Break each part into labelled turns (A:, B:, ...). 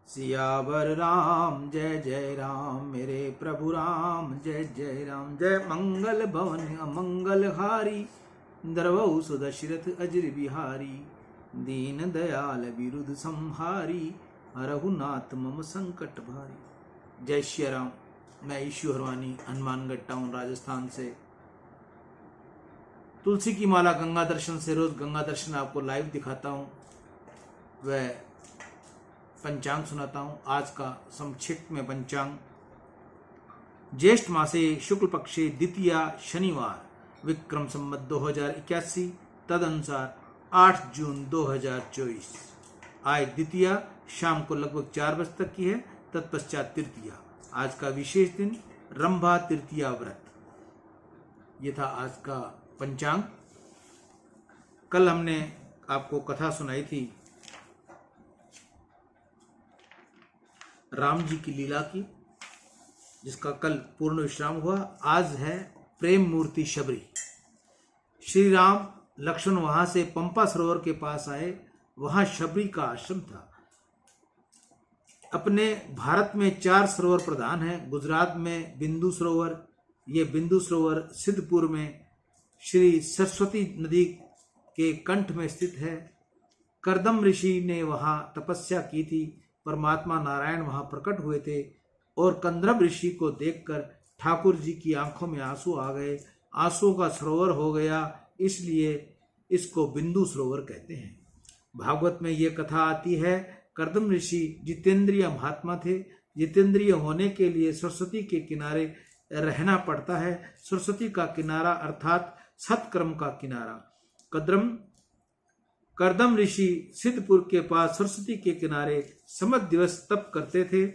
A: सियावर राम जय जय राम, मेरे प्रभु राम जय जय राम। जय मंगल भवन अमंगल हारी, द्रवहु सुदशरथ अजर बिहारी। दीन दयाल विरुद्ध संहारी, हरहु नाथ मम संकट भारी। जय श्री राम। मैं ईशु हरवानी हनुमानगढ़ टाउन राजस्थान से तुलसी की माला गंगा दर्शन से रोज गंगा दर्शन आपको लाइव दिखाता हूँ, वह पंचांग सुनाता हूँ। आज का संक्षिप्त में पंचांग, ज्येष्ठ मासे शुक्ल पक्षे द्वितीया शनिवार, विक्रम संवत 2081, तदनुसार 8 जून 2024। आज द्वितीया शाम को लगभग 4 बजे तक की है, तत्पश्चात तृतीया। आज का विशेष दिन रंभा तृतीया व्रत। ये था आज का पंचांग। कल हमने आपको कथा सुनाई थी राम जी की लीला की, जिसका कल पूर्ण विश्राम हुआ। आज है प्रेम मूर्ति शबरी। श्री राम लक्ष्मण वहां से पंपा सरोवर के पास आए, वहां शबरी का आश्रम था। अपने भारत में 4 सरोवर प्रधान हैं। गुजरात में बिंदु सरोवर, ये बिंदु सरोवर सिद्धपुर में श्री सरस्वती नदी के कंठ में स्थित है। करदम ऋषि ने वहां तपस्या की थी, परमात्मा नारायण वहां प्रकट हुए थे और कंदर्प ऋषि को देखकर ठाकुर जी की आंखों में आंसू आ गए, आंसुओं का सरोवर हो गया, इसलिए इसको बिंदु सरोवर कहते हैं। भागवत में यह कथा आती है, करदम ऋषि जितेंद्रिय महात्मा थे। जितेंद्रिय होने के लिए सरस्वती के किनारे रहना पड़ता है। सरस्वती का किनारा अर्थात सत्कर्म का किनारा। करदम ऋषि सिद्धपुर के पास सरस्वती के किनारे समत दिवस तप करते थे।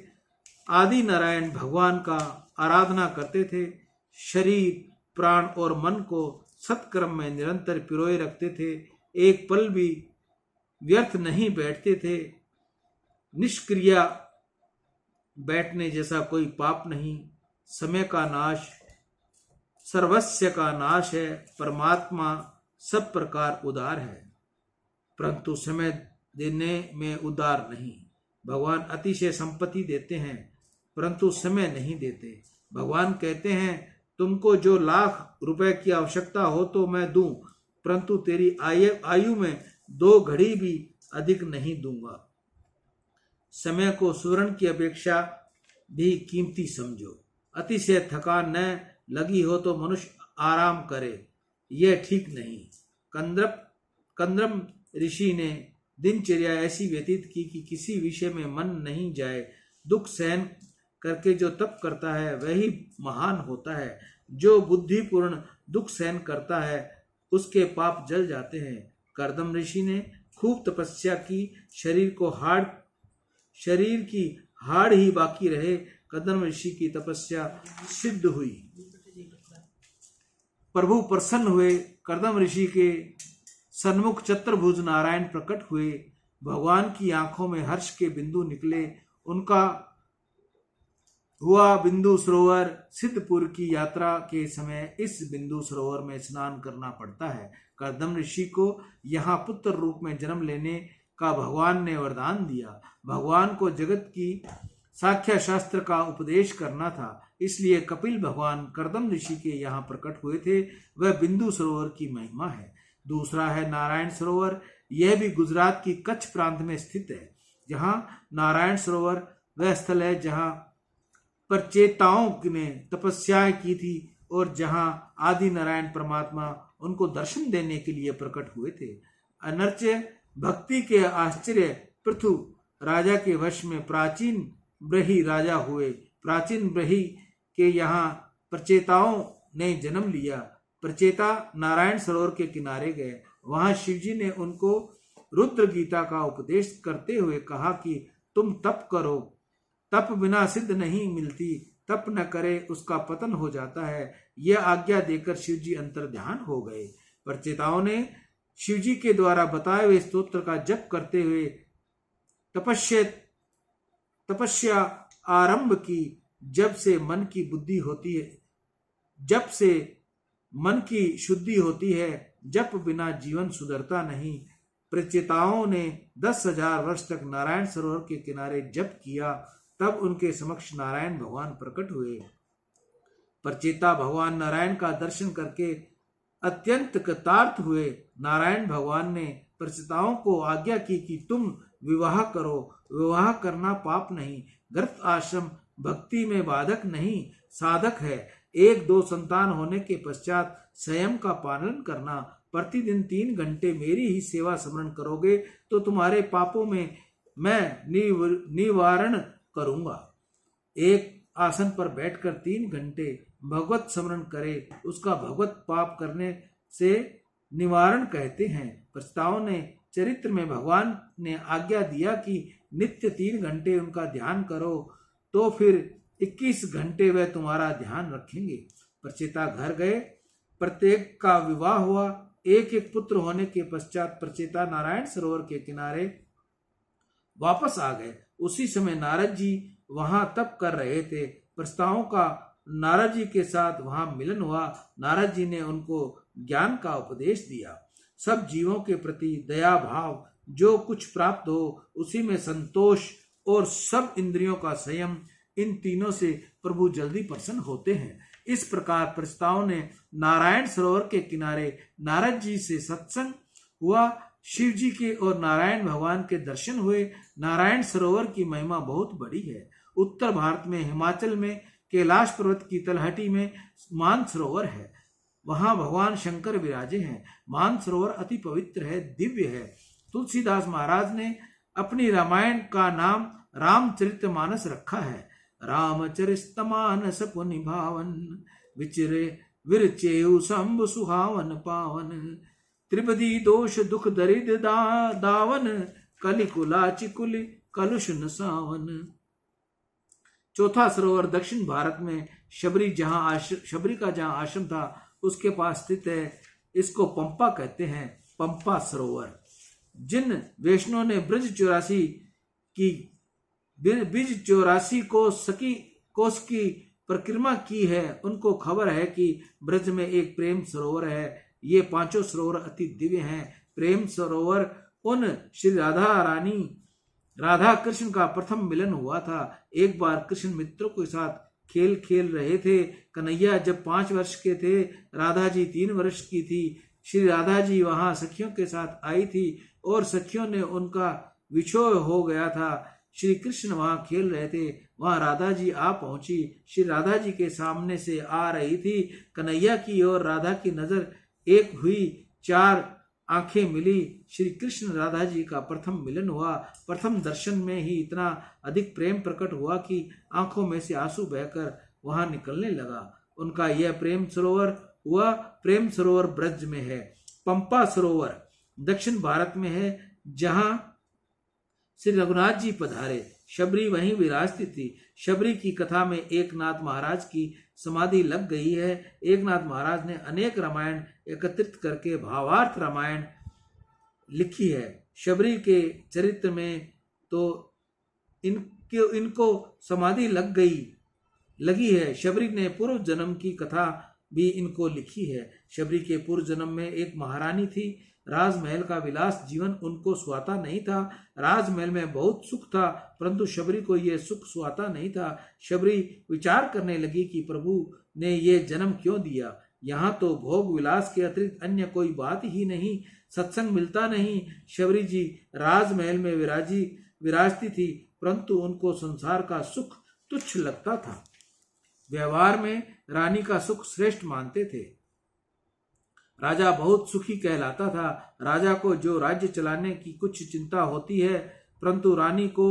A: आदि नारायण भगवान का आराधना करते थे। शरीर, प्राण और मन को सत्कर्म में निरंतर पिरोए रखते थे। एक पल भी व्यर्थ नहीं बैठते थे। निष्क्रिया बैठने जैसा कोई पाप नहीं। समय का नाश सर्वस्व का नाश है। परमात्मा सब प्रकार उदार है, परंतु समय देने में उदार नहीं। भगवान अतिशय संपत्ति देते हैं, परंतु समय नहीं देते। भगवान कहते हैं, तुमको जो लाख रुपए की आवश्यकता हो तो मैं दूं, परंतु तेरी आयु में 2 घड़ी भी अधिक नहीं दूंगा। समय को स्वर्ण की अपेक्षा भी कीमती समझो। अतिशय थकान न लगी हो तो मनुष्य आराम करे, यह ठीक नहीं। कंदर्प ऋषि ने दिनचर्या ऐसी व्यतीत की कि किसी विषय में मन नहीं जाए। दुख सहन करके जो तप करता है वही महान होता है। जो बुद्धिपूर्ण दुख सहन करता है उसके पाप जल जाते हैं। करदम ऋषि ने खूब तपस्या की, शरीर की हाड़ ही बाकी रहे। करदम ऋषि की तपस्या सिद्ध हुई। प्रभु प्रसन्न हुए। करदम ऋषि के सन्मुख चतुर्भुज नारायण प्रकट हुए। भगवान की आंखों में हर्ष के बिंदु निकले। उनका हुआ बिंदु सरोवर। सिद्धपुर की यात्रा के समय इस बिंदु सरोवर में स्नान करना पड़ता है। करदम ऋषि को यहाँ पुत्र रूप में जन्म लेने का भगवान ने वरदान दिया। भगवान को जगत की साख्या शास्त्र का उपदेश करना था, इसलिए कपिल भगवान करदम ऋषि के यहाँ प्रकट हुए थे। वह बिंदु सरोवर की महिमा है। दूसरा है नारायण सरोवर। यह भी गुजरात की कच्छ प्रांत में स्थित है। जहाँ नारायण सरोवर वह स्थल है जहाँ परचेताओं ने तपस्याएं की थी और जहाँ आदि नारायण परमात्मा उनको दर्शन देने के लिए प्रकट हुए थे। अनर्च्य भक्ति के आश्चर्य पृथु राजा के वश में प्राचीन ब्रही राजा हुए। प्राचीन ब्रही के यहाँ प्रचेताओं ने जन्म लिया। प्रचेता नारायण सरोवर के किनारे गए। वहां शिवजी ने उनको रुद्र गीता का उपदेश करते हुए कहा कि तुम तप करो, तप बिना सिद्ध नहीं मिलती, तप न करे उसका पतन हो जाता है। यह आज्ञा देकर शिवजी अंतर्ध्यान हो गए। प्रचेताओं ने शिवजी के द्वारा बताए हुए स्तोत्र का जप करते हुए तपस्या आरंभ की। जब से मन की शुद्धि होती है, जप बिना जीवन सुधरता नहीं। प्रचेताओं ने 10,000 वर्ष तक नारायण सरोवर के किनारे जप किया। तब उनके समक्ष नारायण भगवान प्रकट हुए। प्रचेता भगवान नारायण का दर्शन करके अत्यंत कृतार्थ हुए। नारायण भगवान ने प्रचेताओं को आज्ञा की कि तुम विवाह करो। विवाह करना पाप नहीं, गृहस्थ आश्रम भक्ति में बाधक नहीं, साधक है। 1-2 संतान होने के पश्चात संयम का पालन करना। प्रतिदिन 3 घंटे मेरी ही सेवा स्मरण करोगे तो तुम्हारे पापों में मैं निवारण करूंगा। एक आसन पर बैठकर 3 घंटे भगवत स्मरण करे, उसका भगवत पाप करने से निवारण कहते हैं। प्रस्ताव ने चरित्र में भगवान ने आज्ञा दिया कि नित्य 3 घंटे उनका ध्यान करो, तो फिर 21 घंटे वह तुम्हारा ध्यान रखेंगे। प्रचेता घर गए, प्रत्येक का विवाह हुआ। एक एक पुत्र होने के पश्चात प्रचेता नारायण सरोवर के किनारे वापस आ गए। उसी समय नारद जी वहां तप कर रहे थे। प्रस्तावों का नारद जी के साथ वहां मिलन हुआ। नारद जी ने उनको ज्ञान का उपदेश दिया। सब जीवों के प्रति दया भाव, जो कुछ प्राप्त हो उसी में संतोष और सब इंद्रियों का संयम, इन तीनों से प्रभु जल्दी प्रसन्न होते हैं। इस प्रकार प्रस्ताव ने नारायण सरोवर के किनारे नारद जी से सत्संग हुआ। शिव जी के और नारायण भगवान के दर्शन हुए। नारायण सरोवर की महिमा बहुत बड़ी है। उत्तर भारत में हिमाचल में कैलाश पर्वत की तलहटी में मानसरोवर है। वहां भगवान शंकर विराजे हैं। मानसरोवर अति पवित्र है, दिव्य है। तुलसीदास महाराज ने अपनी रामायण का नाम रामचरितमानस रखा है। रामचरितमानस पुनि भावन, विचरे विरचेउ शंभु सुहावन पावन, त्रिपदी दोष दुख दरिद्र दावन, कलिकुला चिकुल कलुष न सावन। चौथा सरोवर दक्षिण भारत में शबरी का जहाँ आश्रम था उसके पास स्थित है। इसको पंपा कहते हैं, पंपा सरोवर। जिन वैष्णव ने ब्रज 84 कोस की परिक्रमा की है, उनको खबर है कि ब्रज में एक प्रेम सरोवर है। ये 5 सरोवर अति दिव्य हैं। प्रेम सरोवर उन श्री राधा कृष्ण का प्रथम मिलन हुआ था। एक बार कृष्ण मित्रों के साथ खेल रहे थे। कन्हैया जब 5 वर्ष के थे, राधा जी 3 वर्ष की थी। श्री राधा जी वहां सखियों के साथ आई थी और सखियों ने उनका विछोह हो गया था। श्री कृष्ण वहां खेल रहे थे, वहां राधा जी आ पहुंची। श्री राधा जी के सामने से आ रही थी। कन्हैया की और राधा की नजर एक हुई, 4 आंखें मिली। श्री कृष्ण राधा जी का प्रथम मिलन हुआ। प्रथम दर्शन में ही इतना अधिक प्रेम प्रकट हुआ कि आंखों में से आंसू बहकर वहां निकलने लगा। उनका यह प्रेम सरोवर हुआ। प्रेम सरोवर ब्रज में है। पंपा सरोवर दक्षिण भारत में है, जहां श्री रघुनाथ जी पधारे। शबरी वहीं विराजती थी। शबरी की कथा में एकनाथ महाराज की समाधि लग गई है। एकनाथ महाराज ने अनेक रामायण एकत्रित करके भावार्थ रामायण लिखी है। शबरी के चरित्र में तो इनको समाधि लगी है। शबरी ने पूर्व जन्म की कथा भी इनको लिखी है। शबरी के पूर्व जन्म में एक महारानी थी। राजमहल का विलास जीवन उनको सुहाता नहीं था। राजमहल में बहुत सुख था, परंतु शबरी को यह सुख सुहाता नहीं था। शबरी विचार करने लगी कि प्रभु ने यह जन्म क्यों दिया। यहाँ तो भोग विलास के अतिरिक्त अन्य कोई बात ही नहीं, सत्संग मिलता नहीं। शबरी जी राजमहल में विराजती थी, परंतु उनको संसार का सुख तुच्छ लगता था। व्यवहार में रानी का सुख श्रेष्ठ मानते थे। राजा बहुत सुखी कहलाता था। राजा को जो राज्य चलाने की कुछ चिंता होती है, परंतु रानी को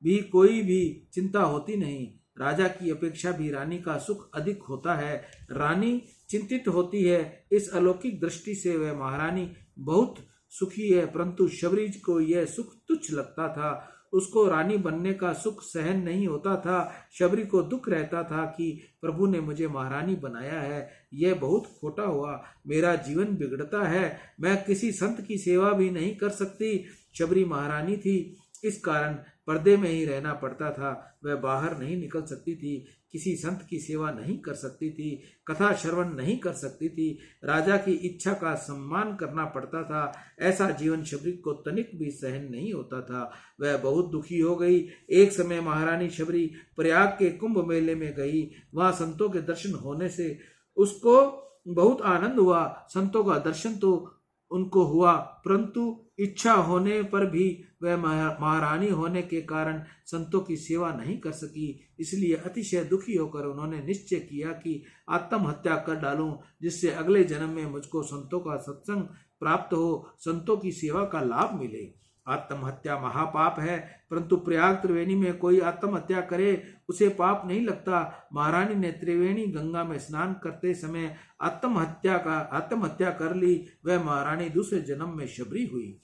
A: भी कोई भी चिंता होती नहीं। राजा की अपेक्षा भी रानी का सुख अधिक होता है। रानी चिंतित होती है। इस अलौकिक दृष्टि से वह महारानी बहुत सुखी है, परंतु शबरी को यह सुख तुच्छ लगता था। उसको रानी बनने का सुख सहन नहीं होता था। शबरी को दुख रहता था कि प्रभु ने मुझे महारानी बनाया है, यह बहुत खोटा हुआ। मेरा जीवन बिगड़ता है, मैं किसी संत की सेवा भी नहीं कर सकती। शबरी महारानी थी, इस कारण पर्दे में ही रहना पड़ता था। वह बाहर नहीं निकल सकती थी। किसी संत की सेवा नहीं कर सकती थी, कथा श्रवण नहीं कर सकती थी, राजा की इच्छा का सम्मान करना पड़ता था। ऐसा जीवन शबरी को तनिक भी सहन नहीं होता था। वह बहुत दुखी हो गई। एक समय महारानी शबरी प्रयाग के कुंभ मेले में गई। वहां संतों के दर्शन होने से उसको बहुत आनंद हुआ। संतों का दर्शन तो उनको हुआ, परंतु इच्छा होने पर भी वह महारानी होने के कारण संतों की सेवा नहीं कर सकी। इसलिए अतिशय दुखी होकर उन्होंने निश्चय किया कि आत्महत्या कर डालूं, जिससे अगले जन्म में मुझको संतों का सत्संग प्राप्त हो, संतों की सेवा का लाभ मिले। आत्महत्या महापाप है, परंतु प्रयाग त्रिवेणी में कोई आत्महत्या करे उसे पाप नहीं लगता। महारानी ने त्रिवेणी गंगा में स्नान करते समय आत्महत्या कर ली। वह महारानी दूसरे जन्म में शबरी हुई।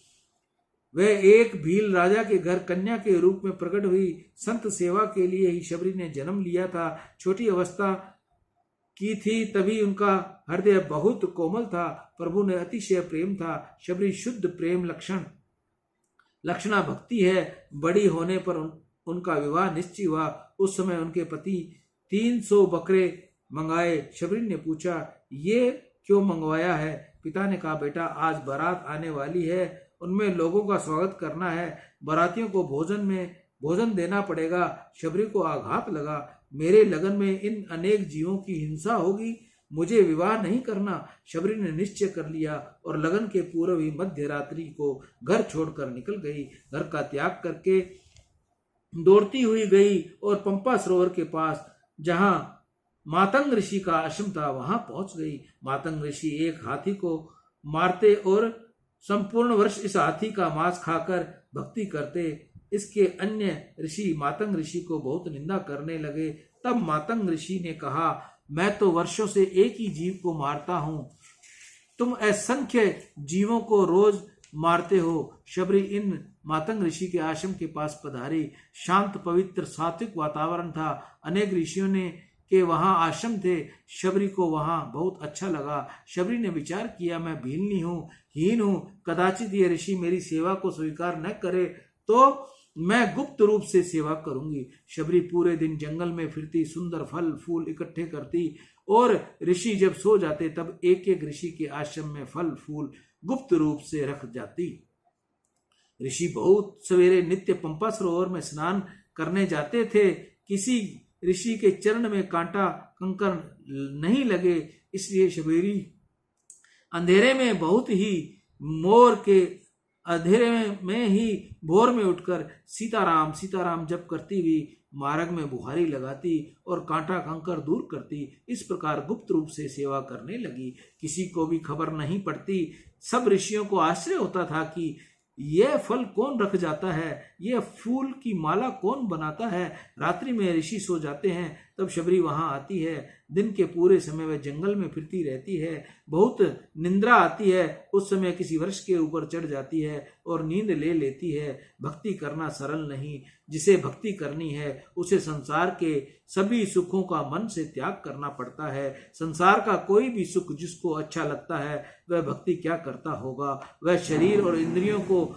A: वह एक भील राजा के घर कन्या के रूप में प्रकट हुई। संत सेवा के लिए ही शबरी ने जन्म लिया था। छोटी अवस्था की थी, तभी उनका हृदय बहुत कोमल था। प्रभु ने अतिशय प्रेम था। शबरी शुद्ध प्रेम लक्षणा भक्ति है। बड़ी होने पर उनका विवाह निश्चय हुआ। उस समय उनके पति 300 बकरे मंगाए। शबरी ने पूछा, ये क्यों मंगवाया है? पिता ने कहा, बेटा आज बारात आने वाली है, उनमें लोगों का स्वागत करना है, बारातियों को भोजन देना पड़ेगा। शबरी को आघात लगा, मेरे लगन में इन अनेक जीवों की हिंसा होगी, मुझे विवाह नहीं करना। शबरी ने निश्चय कर लिया और लगन के पूर्व ही मध्य रात्रि को घर छोड़कर निकल गई। घर का त्याग करके दौड़ती हुई गई और पंपा सरोवर के पास जहां मातंग ऋषि का आश्रम था वहां पहुंच गई। मातंग ऋषि एक हाथी को मारते और संपूर्ण वर्ष इस हाथी का मांस खाकर भक्ति करते। इसके अन्य ऋषि मातंग ऋषि को बहुत निंदा करने लगे। तब मातंग ऋषि ने कहा, मैं तो वर्षों से एक ही जीव को मारता हूं, तुम असंख्य जीवों को रोज मारते हो। शबरी इन मातंग ऋषि के आश्रम के पास पधारी। शांत पवित्र सात्विक वातावरण था। अनेक ऋषियों ने के वहां आश्रम थे। शबरी को वहां बहुत अच्छा लगा। शबरी ने विचार किया, मैं भीलनी हूँ, हीन हूँ, कदाचित ये ऋषि मेरी सेवा को स्वीकार न करे तो मैं गुप्त रूप से सेवा करूंगी। शबरी पूरे दिन जंगल में फिरती, सुंदर फल फूल इकट्ठे करती और ऋषि जब सो जाते तब एक एक ऋषि के आश्रम में फल फूल गुप्त रूप से रख जाती। ऋषि बहुत सवेरे नित्य पंपा सरोवर में स्नान करने जाते थे। किसी ऋषि के चरण में कांटा कंकर नहीं लगे, इसलिए शबरी अंधेरे में भोर में उठकर सीताराम सीताराम जप करती हुई मार्ग में बुहारी लगाती और कांटा कंकर दूर करती। इस प्रकार गुप्त रूप से सेवा करने लगी। किसी को भी खबर नहीं पड़ती। सब ऋषियों को आश्चर्य होता था कि यह फल कौन रख जाता है, यह फूल की माला कौन बनाता है। रात्रि में ऋषि सो जाते हैं, तब शबरी वहां आती है। दिन के पूरे समय वह जंगल में फिरती रहती है। बहुत निंद्रा आती है, उस समय किसी वृक्ष के ऊपर चढ़ जाती है और नींद ले लेती है। भक्ति करना सरल नहीं। जिसे भक्ति करनी है उसे संसार के सभी सुखों का मन से त्याग करना पड़ता है। संसार का कोई भी सुख जिसको अच्छा लगता है वह भक्ति क्या करता होगा। वह शरीर और इंद्रियों को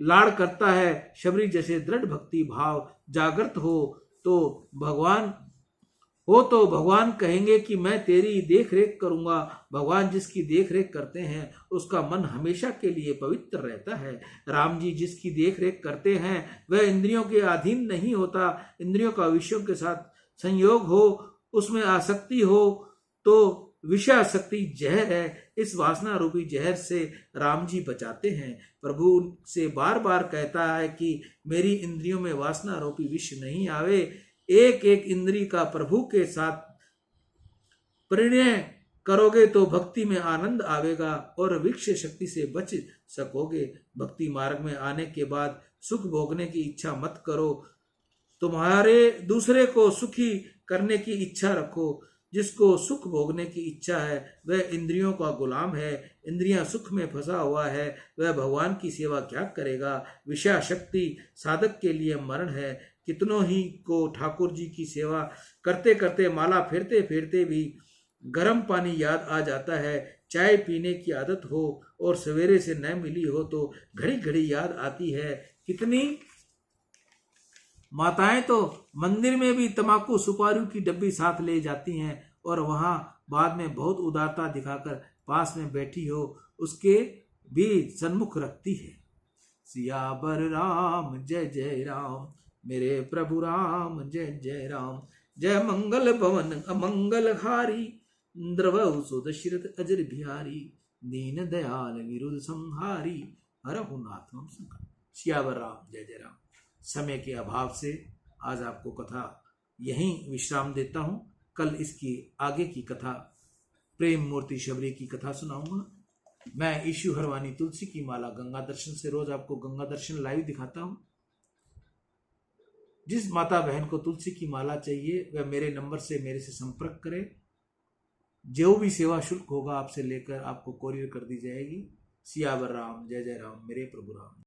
A: लाड़ करता है। शबरी जैसे दृढ़ भक्ति भाव जागृत हो तो भगवान कहेंगे कि मैं तेरी देख रेख करूंगा। भगवान जिसकी देख रेख करते हैं उसका मन हमेशा के लिए पवित्र रहता है। राम जी जिसकी देख रेख करते हैं वह इंद्रियों के अधीन नहीं होता। इंद्रियों का विषयों के साथ संयोग हो, उसमें आसक्ति हो तो विषय आसक्ति जहर है। इस वासना रूपी जहर से राम जी बचाते हैं। प्रभु से बार बार कहता है कि मेरी इंद्रियों में वासना रूपी विष नहीं आवे। एक एक इंद्री का प्रभु के साथ परिणय करोगे तो भक्ति में आनंद आवेगा और विक्ष शक्ति से बच सकोगे। भक्ति मार्ग में आने के बाद सुख भोगने की इच्छा मत करो। तुम्हारे दूसरे को सुखी करने की इच्छा रखो। जिसको सुख भोगने की इच्छा है वह इंद्रियों का गुलाम है। इंद्रियां सुख में फंसा हुआ है, वह भगवान की सेवा क्या करेगा। विषय शक्ति साधक के लिए मरण है। कितनों ही को ठाकुर जी की सेवा करते करते माला फेरते फेरते भी गर्म पानी याद आ जाता है। चाय पीने की आदत हो और सवेरे से न मिली हो तो घड़ी घड़ी याद आती है। कितनी माताएं तो मंदिर में भी तंबाकू सुपारी की डब्बी साथ ले जाती हैं और वहां बाद में बहुत उदारता दिखाकर पास में बैठी हो उसके भी सन्मुख रखती है। सियावर राम जय जय राम, मेरे प्रभु राम जय जय राम। जय मंगल भवन अमंगल हारी, द्रवहु दशरथ अजर बिहारी। दीन दयाल विरुद्ध संहारी, हरहु नाथ मम संकट। सियावर राम जय जय राम। समय के अभाव से आज आपको कथा यहीं विश्राम देता हूं। कल इसकी आगे की कथा प्रेम मूर्ति शबरी की कथा सुनाऊंगा। मैं ईशु हरवानी तुलसी की माला गंगा दर्शन से रोज आपको गंगा दर्शन लाइव दिखाता हूं। जिस माता बहन को तुलसी की माला चाहिए वह मेरे नंबर से मेरे से संपर्क करे। जो भी सेवा शुल्क होगा आपसे लेकर आपको कोरियर कर दी जाएगी। सियावर राम जय जय राम, मेरे प्रभु राम।